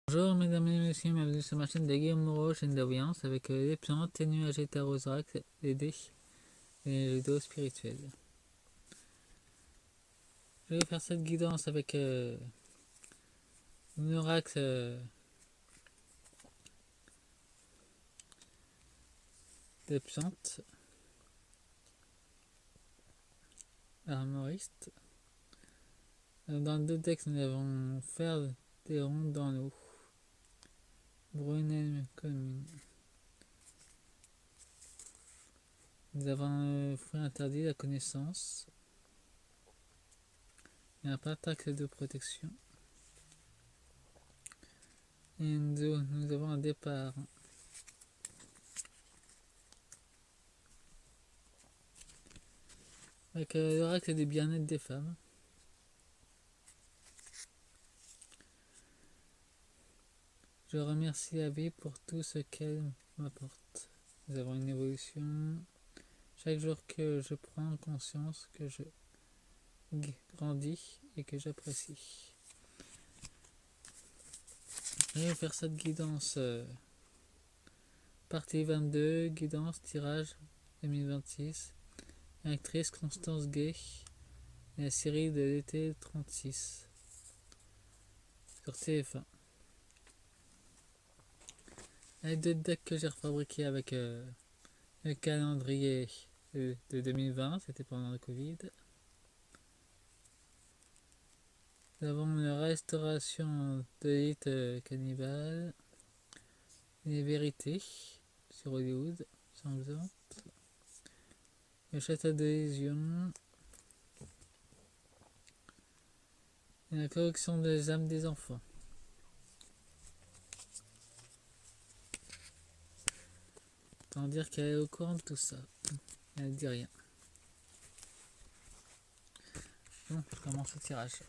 Bonjour mesdames et messieurs, bienvenue sur ma chaîne de Guillaume Moreau, chaîne d'audience avec les plantes, les nuages et Roserac, les dés et les vidéos spirituelles. Je vais faire cette guidance avec une oracle de plantes, armoriste. Dans le texte, nous avons faire des rondes dans l'eau, brunelle commune. Nous avons le fruit interdit, la connaissance, et un pentacle de protection. Et nous avons un départ. Avec l'oracle des bien-être des femmes. Je remercie la vie pour tout ce qu'elle m'apporte. Nous avons une évolution. Chaque jour que je prends conscience que je grandis et que j'apprécie. Je vais faire cette guidance partie 22, guidance tirage 2026. Actrice Constance Gay, la série de l'été 36 sur TF1. Les deux decks que j'ai refabriqués avec le calendrier de 2020, c'était pendant le Covid. Nous avons la restauration de l'élite cannibale, les vérités sur Hollywood, sanglante, le château de Lésion, et la correction des âmes des enfants. Autant dire qu'elle est au courant de tout ça. Elle ne dit rien. Bon, je commence le tirage.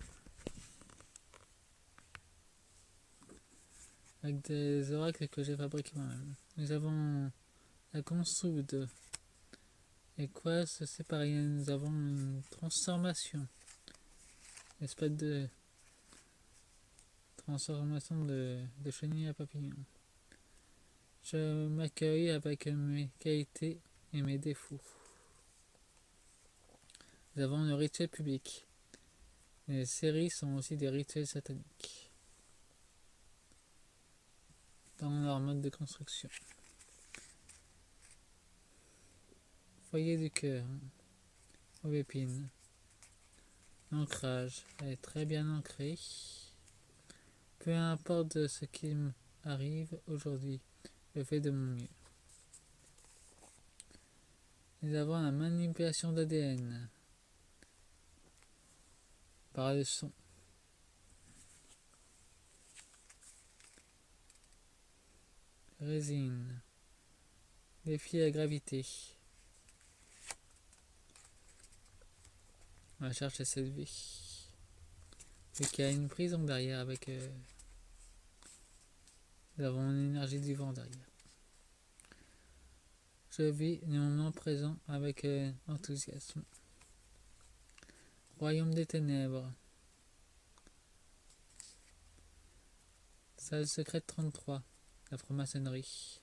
Avec des oracles que j'ai fabriqués moi-même. Nous avons la construde. Et quoi, c'est pareil, nous avons une transformation. Espèce de transformation de chenille à papillon. Je m'accueille avec mes qualités et mes défauts. Nous avons le rituel public. Les séries sont aussi des rituels sataniques dans leur mode de construction. Foyer du cœur, aubépine. L'ancrage, elle est très bien ancrée. Peu importe ce qui m'arrive aujourd'hui, je fais de mon mieux. Nous avons la manipulation d'ADN par le son. Résine. Défier la gravité. On va chercher cette vie. Et qu'il y a une prison derrière avec... nous avons l'énergie du vent derrière. Je vis le moment présent avec enthousiasme. Royaume des ténèbres. Salle secrète 33. La franc-maçonnerie.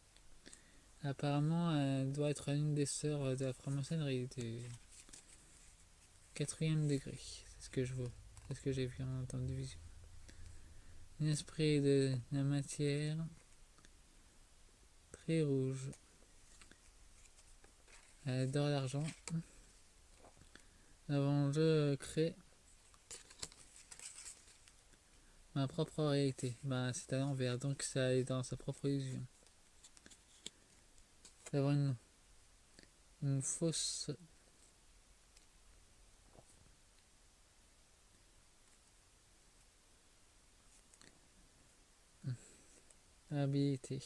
Apparemment, elle doit être une des sœurs de la franc-maçonnerie du 4e degré. C'est ce que je vois. C'est ce que j'ai vu en temps de vision. Un esprit de la matière. Très rouge. Elle adore l'argent. Avant, je crée ma propre réalité. C'est à l'envers, donc ça est dans sa propre illusion. D'avoir une fausse habilité.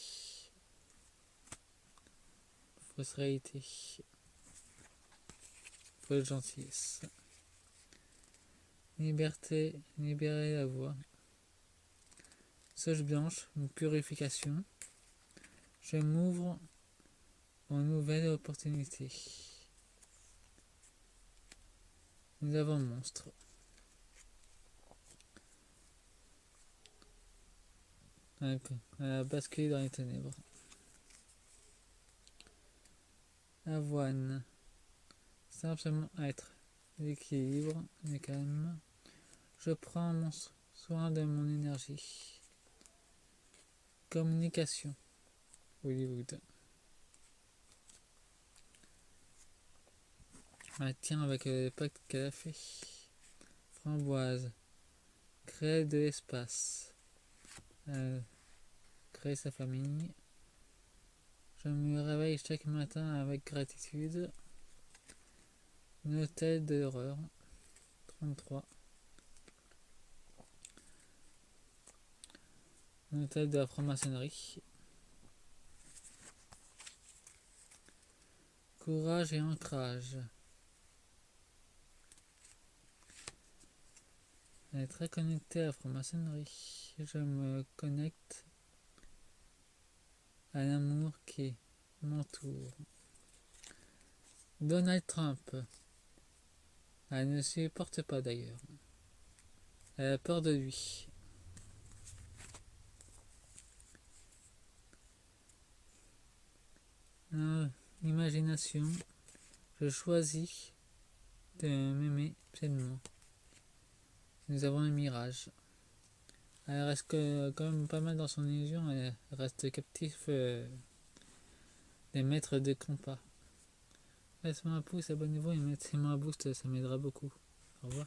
Fausse réalité. Fausse gentillesse. Liberté, libérer la voix. Sauge blanche, une purification. Je m'ouvre aux nouvelles opportunités. Nous avons monstre. Elle a basculé dans les ténèbres. Avoine. Simplement être. L'équilibre, le calme. Je prends soin de mon énergie. Communication. Hollywood. Tiens, avec le pacte qu'elle a fait. Framboise. Créer de l'espace. Créer sa famille. Je me réveille chaque matin avec gratitude. Un hôtel de l'horreur. 33. Un hôtel de la franc-maçonnerie. Courage et ancrage. Elle est très connectée à la franc-maçonnerie. Je me connecte à l'amour qui m'entoure. Donald Trump. Elle ne supporte pas d'ailleurs. Elle a peur de lui. Imagination. Je choisis de m'aimer pleinement. Nous avons un mirage. Elle reste quand même pas mal dans son illusion. Elle reste captif des maîtres de compas. Laisse-moi un pouce, abonnez-vous et mettez-moi un boost, ça m'aidera beaucoup. Au revoir.